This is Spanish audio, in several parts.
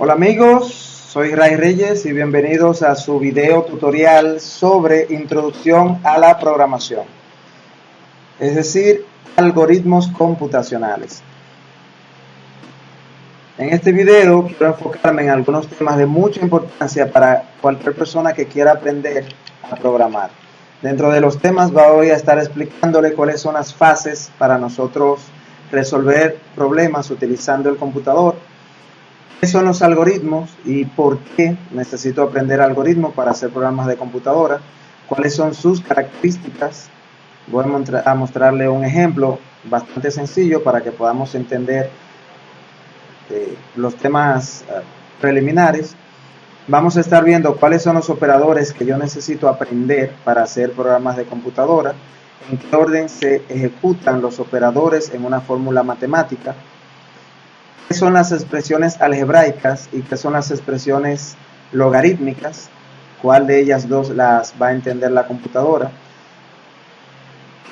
Hola amigos, soy Ray Reyes y bienvenidos a su video tutorial sobre introducción a la programación, es decir, algoritmos computacionales. En este video quiero enfocarme en algunos temas de mucha importancia para cualquier persona que quiera aprender a programar. Dentro de los temas voy a estar explicándole cuáles son las fases para nosotros resolver problemas utilizando el computador. ¿Qué son los algoritmos y por qué necesito aprender algoritmos para hacer programas de computadora? ¿Cuáles son sus características? Voy a mostrarle un ejemplo bastante sencillo para que podamos entender los temas preliminares. Vamos a estar viendo cuáles son los operadores que yo necesito aprender para hacer programas de computadora, en qué orden se ejecutan los operadores en una fórmula matemática, qué son las expresiones algebraicas y qué son las expresiones logarítmicas, cuál de ellas dos las va a entender la computadora,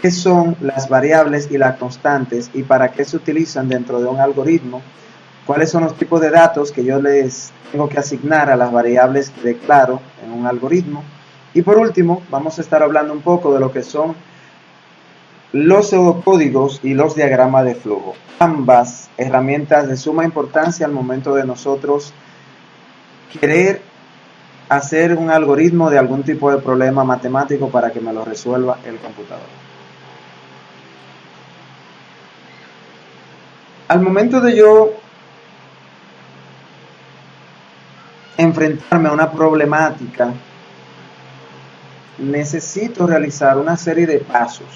qué son las variables y las constantes y para qué se utilizan dentro de un algoritmo, cuáles son los tipos de datos que yo les tengo que asignar a las variables que declaro en un algoritmo. Y por último, vamos a estar hablando un poco de lo que son los pseudocódigos y los diagramas de flujo. Ambas herramientas de suma importancia al momento de nosotros querer hacer un algoritmo de algún tipo de problema matemático para que me lo resuelva el computador. Al momento de yo enfrentarme a una problemática, necesito realizar una serie de pasos.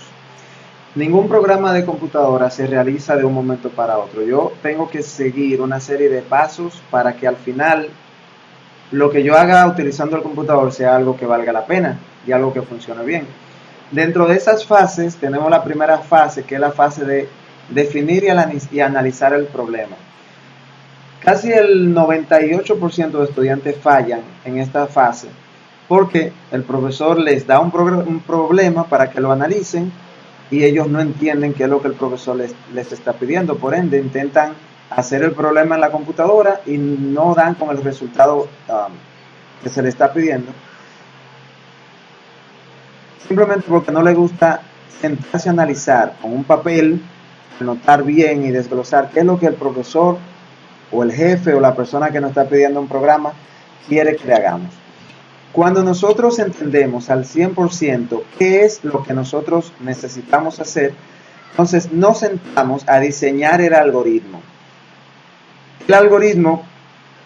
Ningún programa de computadora se realiza de un momento para otro. Yo tengo que seguir una serie de pasos para que al final lo que yo haga utilizando el computador sea algo que valga la pena y algo que funcione bien. Dentro de esas fases tenemos la primera fase, que es la fase de definir y analizar el problema. Casi el 98% de estudiantes fallan en esta fase porque el profesor les da un problema para que lo analicen y ellos no entienden qué es lo que el profesor les está pidiendo. Por ende, intentan hacer el problema en la computadora y no dan con el resultado que se les está pidiendo, simplemente porque no les gusta sentarse a analizar con un papel, anotar bien y desglosar qué es lo que el profesor o el jefe o la persona que nos está pidiendo un programa quiere que le hagamos. Cuando nosotros entendemos al 100% qué es lo que nosotros necesitamos hacer, entonces nos sentamos a diseñar el algoritmo. El algoritmo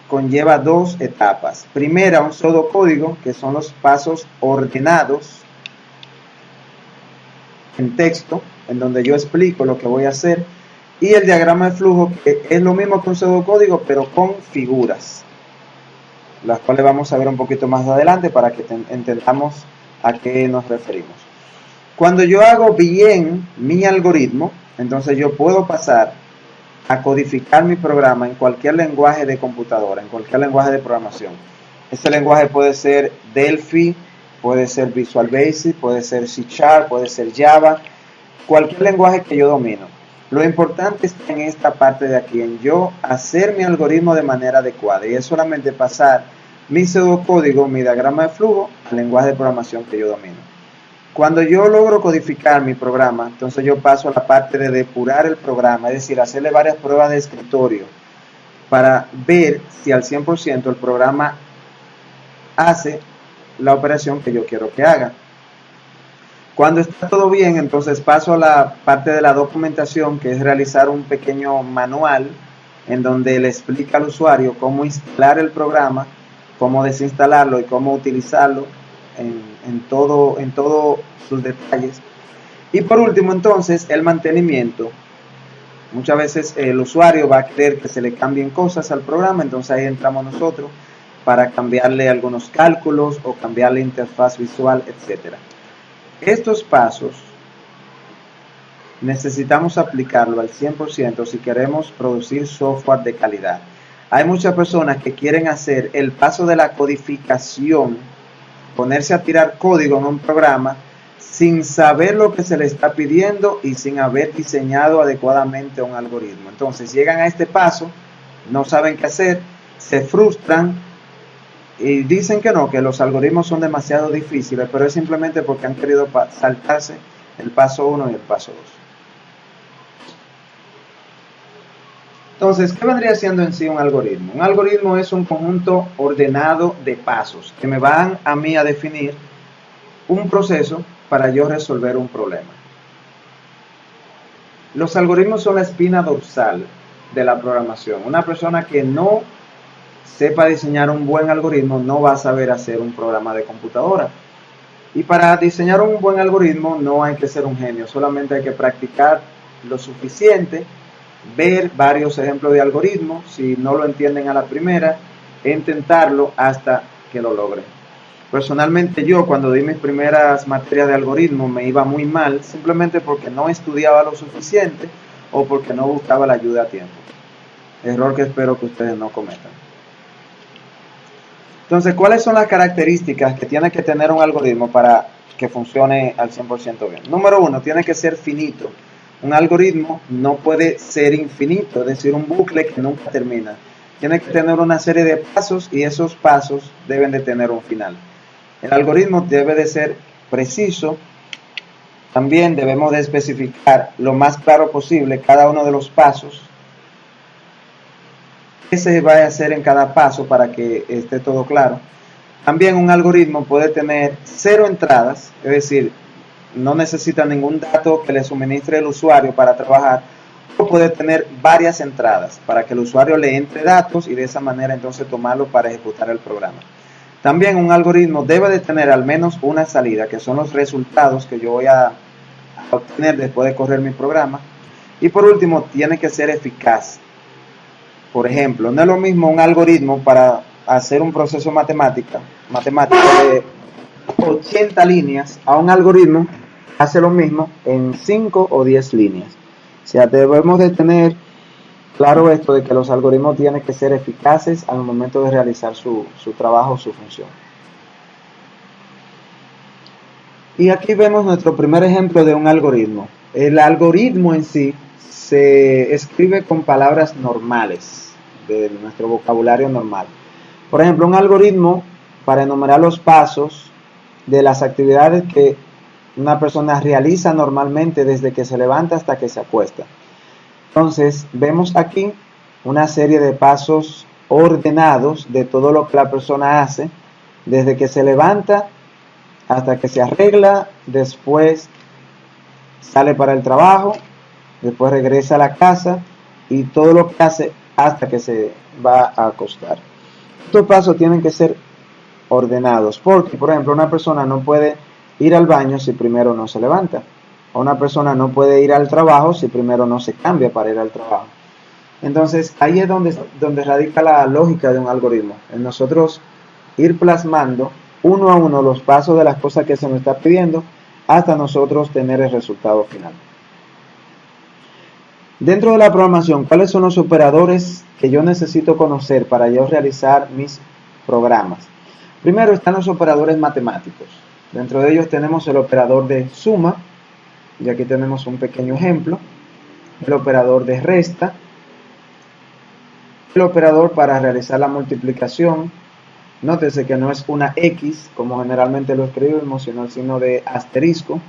conlleva dos etapas. Primera, un pseudocódigo, que son los pasos ordenados en texto, en donde yo explico lo que voy a hacer, y el diagrama de flujo, que es lo mismo que un pseudocódigo, pero con figuras, las cuales vamos a ver un poquito más adelante para que entendamos a qué nos referimos. Cuando yo hago bien mi algoritmo, entonces yo puedo pasar a codificar mi programa en cualquier lenguaje de computadora, en cualquier lenguaje de programación. Este lenguaje puede ser Delphi, puede ser Visual Basic, puede ser C#, puede ser Java, cualquier lenguaje que yo domino. Lo importante está en esta parte de aquí, en yo hacer mi algoritmo de manera adecuada, y es solamente pasar mi pseudocódigo, mi diagrama de flujo, al lenguaje de programación que yo domino. Cuando yo logro codificar mi programa, entonces yo paso a la parte de depurar el programa, es decir, hacerle varias pruebas de escritorio para ver si al 100% el programa hace la operación que yo quiero que haga. Cuando está todo bien, entonces paso a la parte de la documentación, que es realizar un pequeño manual en donde le explica al usuario cómo instalar el programa, cómo desinstalarlo y cómo utilizarlo en todos sus detalles. Y por último, entonces, el mantenimiento. Muchas veces el usuario va a querer que se le cambien cosas al programa, entonces ahí entramos nosotros para cambiarle algunos cálculos o cambiarle interfaz visual, etcétera. Estos pasos necesitamos aplicarlo al 100% si queremos producir software de calidad. Hay muchas personas que quieren hacer el paso de la codificación, ponerse a tirar código en un programa sin saber lo que se le está pidiendo y sin haber diseñado adecuadamente un algoritmo. Entonces llegan a este paso, no saben qué hacer, se frustran y dicen que no, que los algoritmos son demasiado difíciles, pero es simplemente porque han querido saltarse el paso 1 y el paso 2. Entonces, ¿qué vendría siendo en sí un algoritmo? Un algoritmo es un conjunto ordenado de pasos que me van a mí a definir un proceso para yo resolver un problema. Los algoritmos son la espina dorsal de la programación. Una persona que no sepa diseñar un buen algoritmo no va a saber hacer un programa de computadora. Y para diseñar un buen algoritmo no hay que ser un genio, solamente hay que practicar lo suficiente, ver varios ejemplos de algoritmos, si no lo entienden a la primera, intentarlo hasta que lo logren. Personalmente yo cuando di mis primeras materias de algoritmo me iba muy mal, simplemente porque no estudiaba lo suficiente o porque no buscaba la ayuda a tiempo. Error que espero que ustedes no cometan. Entonces, ¿cuáles son las características que tiene que tener un algoritmo para que funcione al 100% bien? Número 1, tiene que ser finito. Un algoritmo no puede ser infinito, es decir, un bucle que nunca termina. Tiene que tener una serie de pasos y esos pasos deben de tener un final. El algoritmo debe de ser preciso. También debemos de especificar lo más claro posible cada uno de los pasos. ¿Qué se va a hacer en cada paso para que esté todo claro? También un algoritmo puede tener 0 entradas, es decir, no necesita ningún dato que le suministre el usuario para trabajar, o puede tener varias entradas para que el usuario le entre datos y de esa manera entonces tomarlo para ejecutar el programa. También un algoritmo debe de tener al menos una salida, que son los resultados que yo voy a obtener después de correr mi programa. Y por último, tiene que ser eficaz. Por ejemplo, no es lo mismo un algoritmo para hacer un proceso matemático de 80 líneas a un algoritmo que hace lo mismo en 5 o 10 líneas. O sea, debemos de tener claro esto de que los algoritmos tienen que ser eficaces al momento de realizar su trabajo o su función. Y aquí vemos nuestro primer ejemplo de un algoritmo. El algoritmo en sí se escribe con palabras normales, de nuestro vocabulario normal. Por ejemplo, un algoritmo para enumerar los pasos de las actividades que una persona realiza normalmente desde que se levanta hasta que se acuesta. Entonces, vemos aquí una serie de pasos ordenados de todo lo que la persona hace desde que se levanta hasta que se arregla, después sale para el trabajo, después regresa a la casa y todo lo que hace hasta que se va a acostar. Estos pasos tienen que ser ordenados porque, por ejemplo, una persona no puede ir al baño si primero no se levanta. O una persona no puede ir al trabajo si primero no se cambia para ir al trabajo. Entonces, ahí es donde radica la lógica de un algoritmo. En nosotros ir plasmando uno a uno los pasos de las cosas que se nos está pidiendo hasta nosotros tener el resultado final. Dentro de la programación, ¿cuáles son los operadores que yo necesito conocer para yo realizar mis programas? Primero están los operadores matemáticos. Dentro de ellos tenemos el operador de suma, y aquí tenemos un pequeño ejemplo, el operador de resta, el operador para realizar la multiplicación. Nótese que no es una X, como generalmente lo escribimos, sino el signo de asterisco.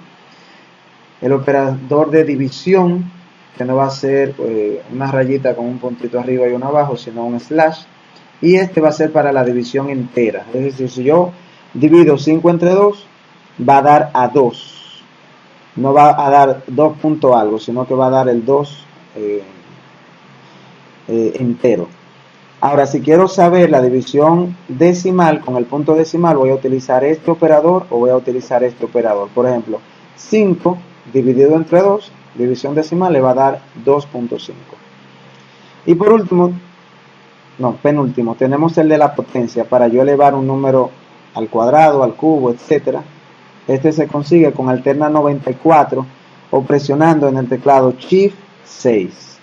El operador de división, que no va a ser una rayita con un puntito arriba y uno abajo, sino un slash. Y este va a ser para la división entera. Es decir, si yo divido 5 entre 2, va a dar a 2. No va a dar 2 punto algo, sino que va a dar el 2 entero. Ahora, si quiero saber la división decimal con el punto decimal, voy a utilizar este operador o voy a utilizar este operador. Por ejemplo, 5 dividido entre 2, división decimal, le va a dar 2.5. Y por último, penúltimo, tenemos el de la potencia para yo elevar un número al cuadrado, al cubo, etc. Este se consigue con alterna 94 o presionando en el teclado Shift 6.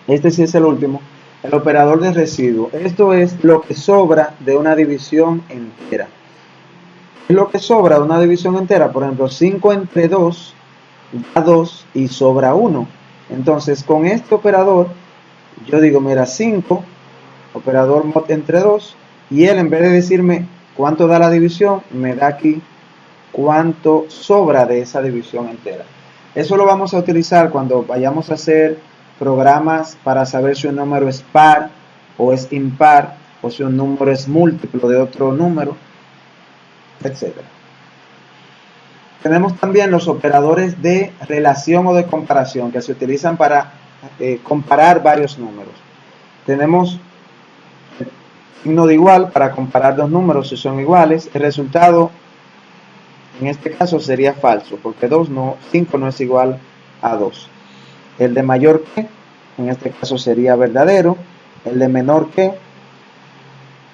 Este sí es el último. El operador de residuo. Esto es lo que sobra de una división entera. Es lo que sobra de una división entera. Por ejemplo, 5 entre 2 da 2 y sobra 1. Entonces, con este operador, yo digo, mira, 5 operador mod entre 2, y él, en vez de decirme cuánto da la división, me da aquí cuánto sobra de esa división entera. Eso lo vamos a utilizar cuando vayamos a hacer programas para saber si un número es par o es impar, o si un número es múltiplo de otro número, etc. Tenemos también los operadores de relación o de comparación que se utilizan para comparar varios números. Tenemos el signo de igual para comparar dos números si son iguales. El resultado en este caso sería falso, porque 5 no es igual a 2. El de mayor que, en este caso sería verdadero. El de menor que,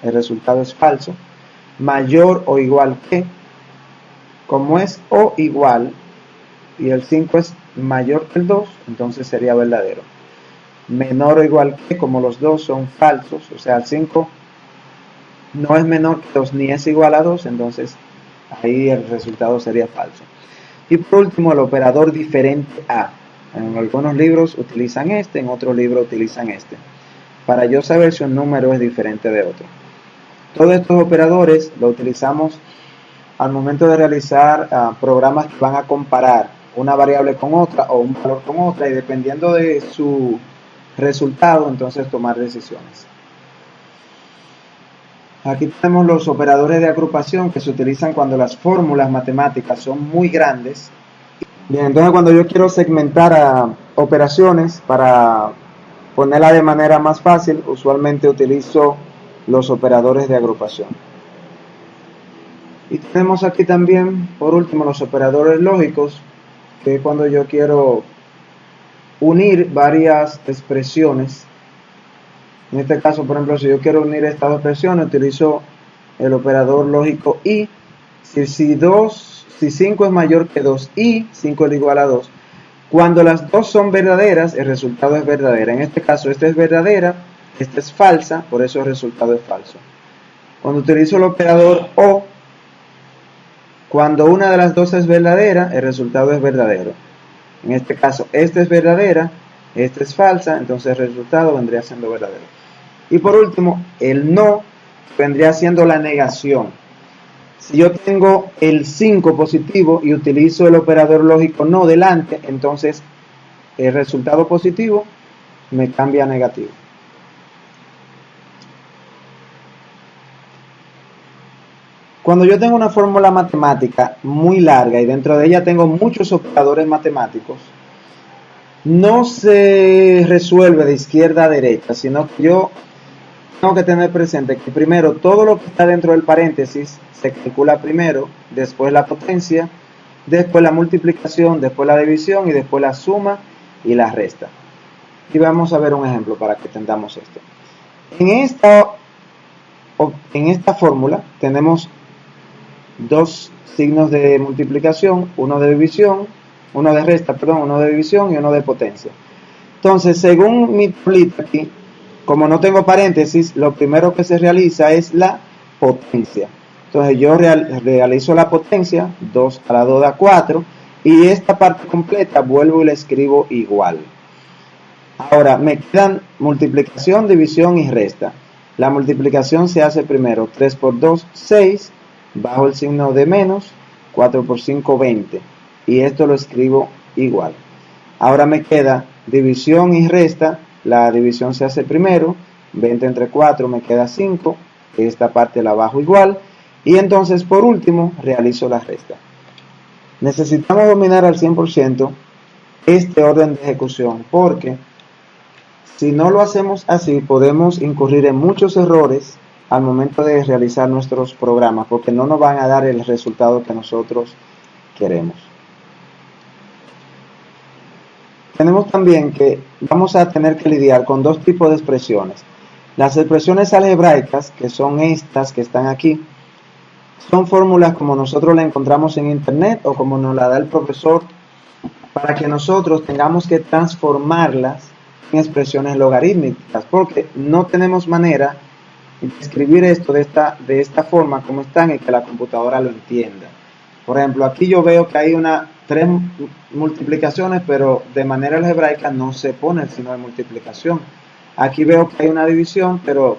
el resultado es falso. Mayor o igual que, como es o igual y el 5 es mayor que el 2, entonces sería verdadero. Menor o igual que, como los dos son falsos, o sea, el 5 no es menor que 2 ni es igual a 2, entonces ahí el resultado sería falso. Y por último, el operador diferente a. En algunos libros utilizan este, en otros libros utilizan este, para yo saber si un número es diferente de otro. Todos estos operadores lo utilizamos al momento de realizar programas que van a comparar una variable con otra o un valor con otra, y dependiendo de su resultado, entonces tomar decisiones. Aquí tenemos los operadores de agrupación que se utilizan cuando las fórmulas matemáticas son muy grandes. Bien, entonces cuando yo quiero segmentar a operaciones para ponerla de manera más fácil, usualmente utilizo los operadores de agrupación. Y tenemos aquí también, por último, los operadores lógicos, que es cuando yo quiero unir varias expresiones. En este caso, por ejemplo, si yo quiero unir estas dos expresiones, utilizo el operador lógico y. Si 5 es mayor que 2 y 5 es igual a 2, cuando las dos son verdaderas, el resultado es verdadera. En este caso, esta es verdadera, esta es falsa, por eso el resultado es falso. Cuando utilizo el operador o, cuando una de las dos es verdadera, el resultado es verdadero. En este caso, esta es verdadera, esta es falsa, entonces el resultado vendría siendo verdadero. Y por último, el no vendría siendo la negación. Si yo tengo el 5 positivo y utilizo el operador lógico no delante, entonces el resultado positivo me cambia a negativo. Cuando yo tengo una fórmula matemática muy larga y dentro de ella tengo muchos operadores matemáticos, no se resuelve de izquierda a derecha, sino que yo tengo que tener presente que primero todo lo que está dentro del paréntesis se calcula primero, después la potencia, después la multiplicación, después la división y después la suma y la resta. Y vamos a ver un ejemplo para que entendamos esto. En esta fórmula tenemos dos signos de multiplicación, uno de división, uno de resta, uno de división y uno de potencia. Entonces, según mi tablita aquí, como no tengo paréntesis, lo primero que se realiza es la potencia. Entonces yo realizo la potencia, 2 a la 2 da 4, y esta parte completa vuelvo y la escribo igual. Ahora me quedan multiplicación, división y resta. La multiplicación se hace primero, 3 por 2, 6, bajo el signo de menos, 4 por 5, 20, y esto lo escribo igual. Ahora me queda división y resta. La división se hace primero, 20 entre 4 me queda 5, esta parte la bajo igual, y entonces por último realizo la resta. Necesitamos dominar al 100% este orden de ejecución, porque si no lo hacemos así podemos incurrir en muchos errores al momento de realizar nuestros programas, porque no nos van a dar el resultado que nosotros queremos. Tenemos también que vamos a tener que lidiar con dos tipos de expresiones. Las expresiones algebraicas, que son estas que están aquí, son fórmulas como nosotros la encontramos en internet o como nos la da el profesor, para que nosotros tengamos que transformarlas en expresiones logarítmicas, porque no tenemos manera de escribir esto de esta forma como están y que la computadora lo entienda. Por ejemplo, aquí yo veo que hay 3 multiplicaciones, pero de manera algebraica no se pone el signo de multiplicación. Aquí veo que hay una división, pero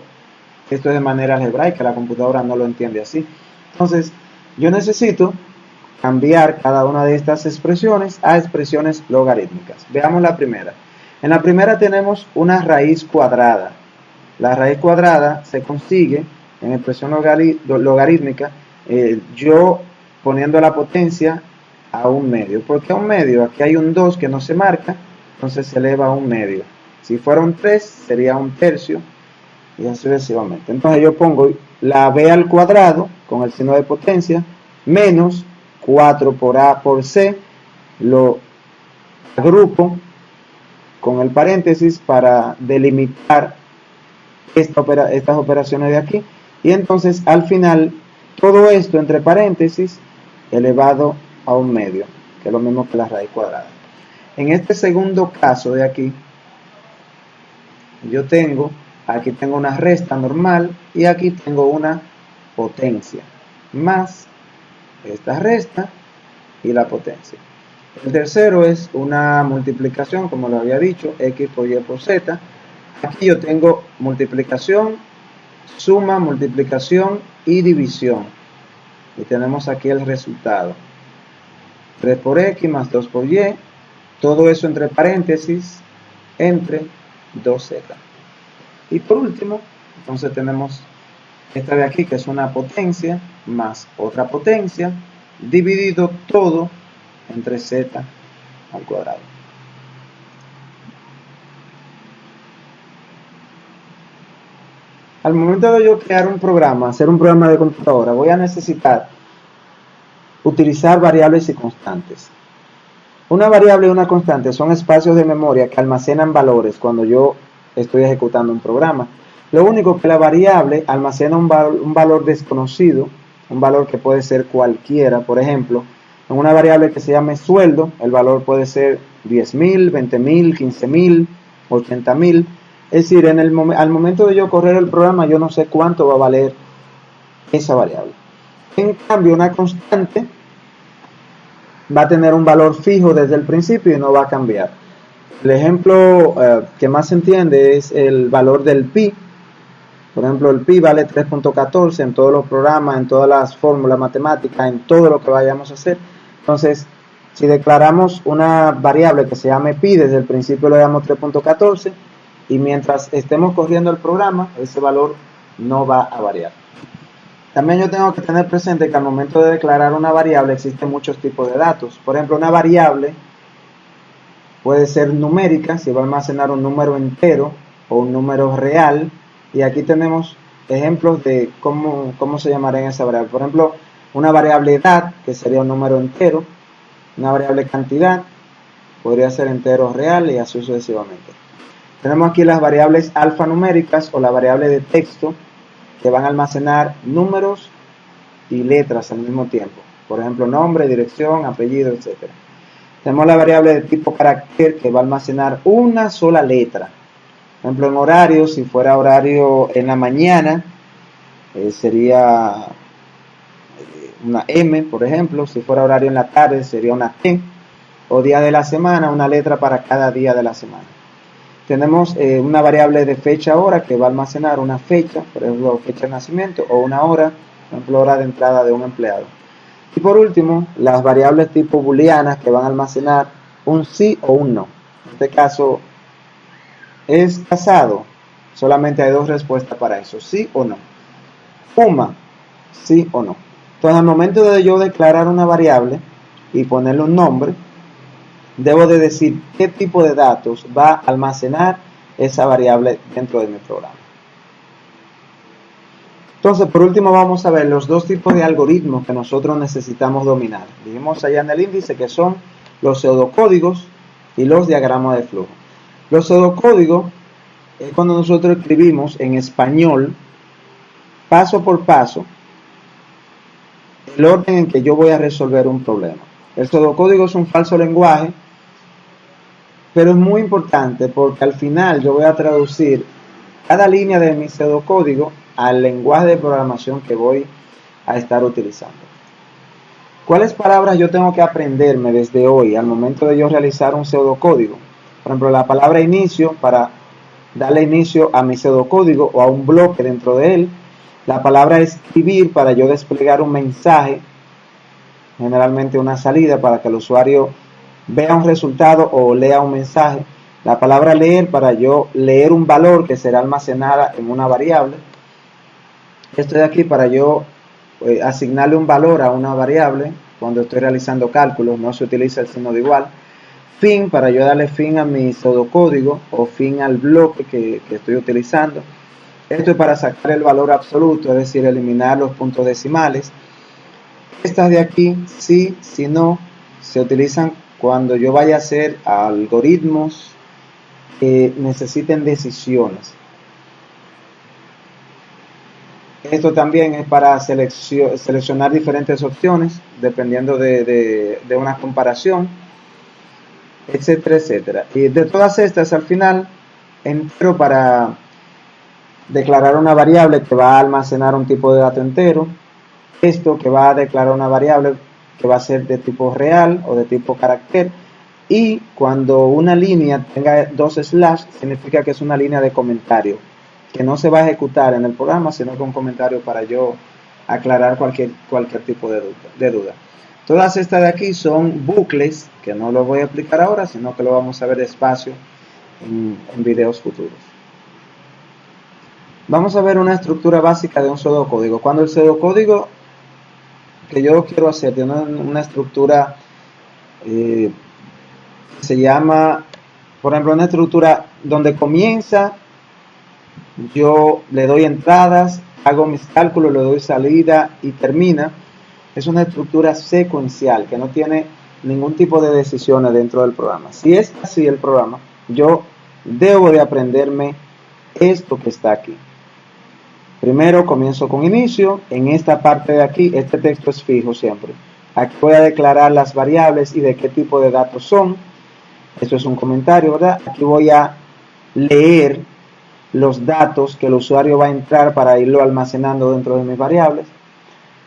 esto es de manera algebraica, la computadora no lo entiende así. Entonces, yo necesito cambiar cada una de estas expresiones a expresiones logarítmicas. Veamos la primera. En la primera tenemos una raíz cuadrada. La raíz cuadrada se consigue en expresión logarítmica, yo poniendo la potencia a 1/2. ¿Por qué a 1/2? Aquí hay un 2 que no se marca, entonces se eleva a 1/2. Si fuera un 3, sería 1/3 y así sucesivamente. Entonces yo pongo la b al cuadrado con el signo de potencia menos 4 por a por c, lo agrupo con el paréntesis para delimitar estas operaciones de aquí, y entonces al final todo esto entre paréntesis elevado a 1/2, que es lo mismo que la raíz cuadrada. En este segundo caso de aquí, yo tengo, aquí tengo una resta normal y aquí tengo una potencia, más esta resta y la potencia. El tercero es una multiplicación, como lo había dicho, x por y por z. Aquí yo tengo multiplicación, suma, multiplicación y división. Y tenemos aquí el resultado. 3 por x más 2 por y. Todo eso entre paréntesis, entre 2z. Y por último, entonces tenemos esta de aquí, que es una potencia, más otra potencia, dividido todo entre z al cuadrado. Al momento de yo crear un programa, hacer un programa de computadora, voy a necesitar utilizar variables y constantes. Una variable y una constante son espacios de memoria que almacenan valores cuando yo estoy ejecutando un programa. Lo único que la variable almacena un valor desconocido, un valor que puede ser cualquiera. Por ejemplo, en una variable que se llame sueldo, el valor puede ser 10.000, 20.000, 15.000, 80.000. Es decir, al momento de yo correr el programa, yo no sé cuánto va a valer esa variable. En cambio, una constante va a tener un valor fijo desde el principio y no va a cambiar. El ejemplo que más se entiende es el valor del pi. Por ejemplo, el pi vale 3.14 en todos los programas, en todas las fórmulas matemáticas, en todo lo que vayamos a hacer. Entonces, si declaramos una variable que se llame pi, desde el principio le damos 3.14 y mientras estemos corriendo el programa, ese valor no va a variar. También yo tengo que tener presente que al momento de declarar una variable existen muchos tipos de datos. Por ejemplo, una variable puede ser numérica, si va a almacenar un número entero o un número real. Y aquí tenemos ejemplos de cómo se llamaría esa variable. Por ejemplo, una variable edad, que sería un número entero. Una variable cantidad, podría ser entero real y así sucesivamente. Tenemos aquí las variables alfanuméricas o la variable de texto, que van a almacenar números y letras al mismo tiempo. Por ejemplo, nombre, dirección, apellido, etc. Tenemos la variable de tipo carácter, que va a almacenar una sola letra. Por ejemplo, en horario, si fuera horario en la mañana, sería una M, por ejemplo. Si fuera horario en la tarde, sería una T. O día de la semana, una letra para cada día de la semana. Tenemos una variable de fecha-hora que va a almacenar una fecha, por ejemplo, fecha de nacimiento, o una hora, por ejemplo, hora de entrada de un empleado. Y por último, las variables tipo booleanas que van a almacenar un sí o un no. En este caso, ¿es casado? Solamente hay dos respuestas para eso, sí o no. ¿Fuma? Sí o no. Entonces, al momento de yo declarar una variable y ponerle un nombre, debo de decir qué tipo de datos va a almacenar esa variable dentro de mi programa. Entonces, por último, vamos a ver los dos tipos de algoritmos que nosotros necesitamos dominar. Dijimos allá en el índice que son los pseudocódigos y los diagramas de flujo. Los pseudocódigos es cuando nosotros escribimos en español, paso por paso, el orden en que yo voy a resolver un problema. El pseudocódigo es un falso lenguaje, pero es muy importante porque al final yo voy a traducir cada línea de mi pseudocódigo al lenguaje de programación que voy a estar utilizando. ¿Cuáles palabras yo tengo que aprenderme desde hoy al momento de yo realizar un pseudocódigo? Por ejemplo, la palabra inicio para darle inicio a mi pseudocódigo o a un bloque dentro de él. La palabra escribir para yo desplegar un mensaje, generalmente una salida para que el usuario vea un resultado o lea un mensaje. La palabra leer para yo leer un valor que será almacenada en una variable. Esto de aquí para yo asignarle un valor a una variable cuando estoy realizando cálculos, no se utiliza el signo de igual. Fin para yo darle fin a mi pseudocódigo o fin al bloque que estoy utilizando. Esto es para sacar el valor absoluto, es decir, eliminar los puntos decimales. Estas de aquí, sí, si no, se utilizan cuando yo vaya a hacer algoritmos que necesiten decisiones. Esto también es para seleccionar diferentes opciones, dependiendo de una comparación, etcétera, etcétera. Y de todas estas, al final, entero para declarar una variable que va a almacenar un tipo de dato entero. Esto que va a declarar una variable que va a ser de tipo real o de tipo carácter. Y cuando una línea tenga dos slash, significa que es una línea de comentario, que no se va a ejecutar en el programa, sino con un comentario para yo aclarar cualquier tipo de duda. Todas estas de aquí son bucles, que no lo voy a explicar ahora, sino que lo vamos a ver despacio en videos futuros. Vamos a ver una estructura básica de un pseudocódigo. Cuando el pseudocódigo que yo quiero hacer tiene una estructura se llama, por ejemplo, una estructura donde comienza, yo le doy entradas, hago mis cálculos, le doy salida y termina. Es una estructura secuencial que no tiene ningún tipo de decisiones dentro del programa. Si es así el programa, yo debo de aprenderme esto que está aquí. Primero comienzo con inicio. En esta parte de aquí, este texto es fijo siempre. Aquí voy a declarar las variables y de qué tipo de datos son. Esto es un comentario, ¿verdad? Aquí voy a leer los datos que el usuario va a entrar para irlo almacenando dentro de mis variables.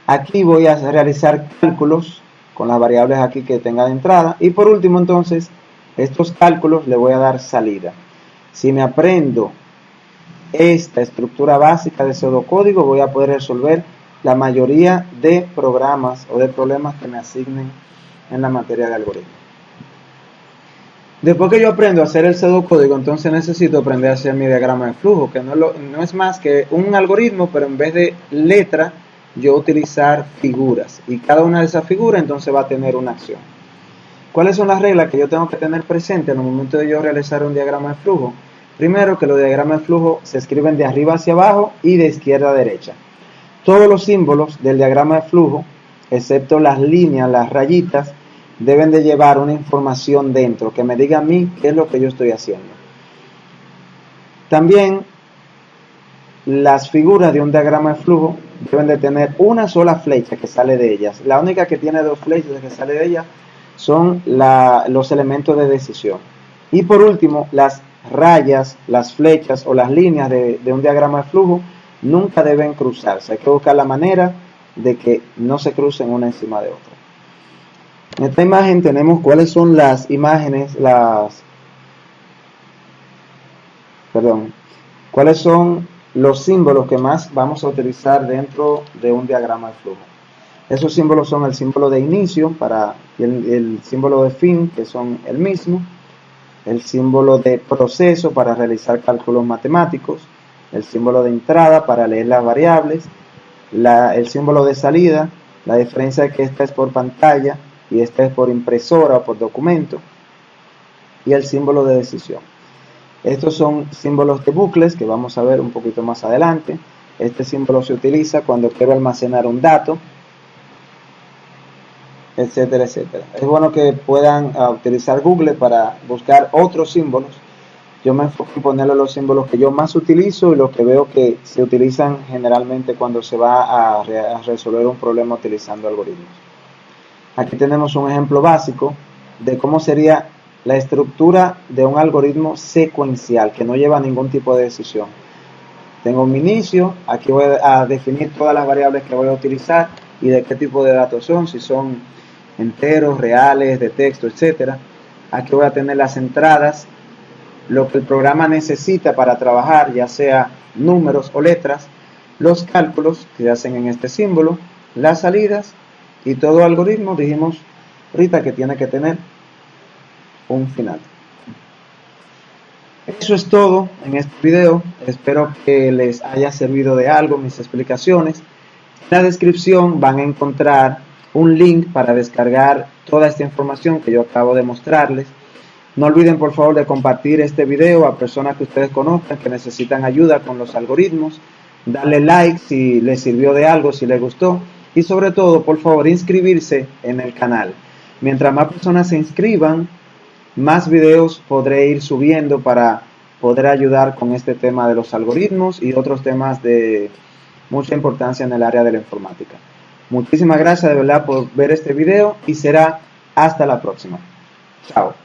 Aquí voy a realizar cálculos con las variables aquí que tenga de entrada. Y por último, entonces, estos cálculos le voy a dar salida. Si me aprendo esta estructura básica de pseudocódigo, voy a poder resolver la mayoría de programas o de problemas que me asignen en la materia de algoritmos. Después que yo aprendo a hacer el pseudocódigo, entonces necesito aprender a hacer mi diagrama de flujo, que no es más que un algoritmo, pero en vez de letra, yo utilizar figuras. Y cada una de esas figuras entonces va a tener una acción. ¿Cuáles son las reglas que yo tengo que tener presente en el momento de yo realizar un diagrama de flujo? Primero, que los diagramas de flujo se escriben de arriba hacia abajo y de izquierda a derecha. Todos los símbolos del diagrama de flujo, excepto las líneas, las rayitas, deben de llevar una información dentro que me diga a mí qué es lo que yo estoy haciendo. También las figuras de un diagrama de flujo deben de tener una sola flecha que sale de ellas. La única que tiene dos flechas que sale de ellas son los elementos de decisión. Y por último, las rayas, las flechas o las líneas de un diagrama de flujo nunca deben cruzarse. Hay que buscar la manera de que no se crucen una encima de otra. En esta imagen tenemos cuáles son las imágenes, cuáles son los símbolos que más vamos a utilizar dentro de un diagrama de flujo. Esos símbolos son el símbolo de inicio y el símbolo de fin, que son el mismo, el símbolo de proceso para realizar cálculos matemáticos, el símbolo de entrada para leer las variables, el símbolo de salida, la diferencia es que esta es por pantalla y esta es por impresora o por documento, y el símbolo de decisión. Estos son símbolos de bucles que vamos a ver un poquito más adelante. Este símbolo se utiliza cuando quiero almacenar un dato, etcétera, etcétera. Es bueno que puedan utilizar Google para buscar otros símbolos. Yo me enfoco en ponerle los símbolos que yo más utilizo y los que veo que se utilizan generalmente cuando se va a resolver un problema utilizando algoritmos. Aquí tenemos un ejemplo básico de cómo sería la estructura de un algoritmo secuencial que no lleva ningún tipo de decisión. Tengo un inicio, aquí voy a definir todas las variables que voy a utilizar y de qué tipo de datos son, si son enteros, reales, de texto, etcétera. Aquí voy a tener las entradas lo que el programa necesita para trabajar, ya sea números o letras, los cálculos que se hacen en este símbolo, las salidas y todo algoritmo, dijimos ahorita que tiene que tener un final. Eso es todo en este video. Espero que les haya servido de algo mis explicaciones. En la descripción van a encontrar un link para descargar toda esta información que yo acabo de mostrarles. No olviden por favor de compartir este video a personas que ustedes conozcan que necesitan ayuda con los algoritmos. Darle like si les sirvió de algo, si les gustó. Y sobre todo, por favor, inscribirse en el canal. Mientras más personas se inscriban, más videos podré ir subiendo para poder ayudar con este tema de los algoritmos y otros temas de mucha importancia en el área de la informática. Muchísimas gracias de verdad por ver este video y será hasta la próxima. Chao.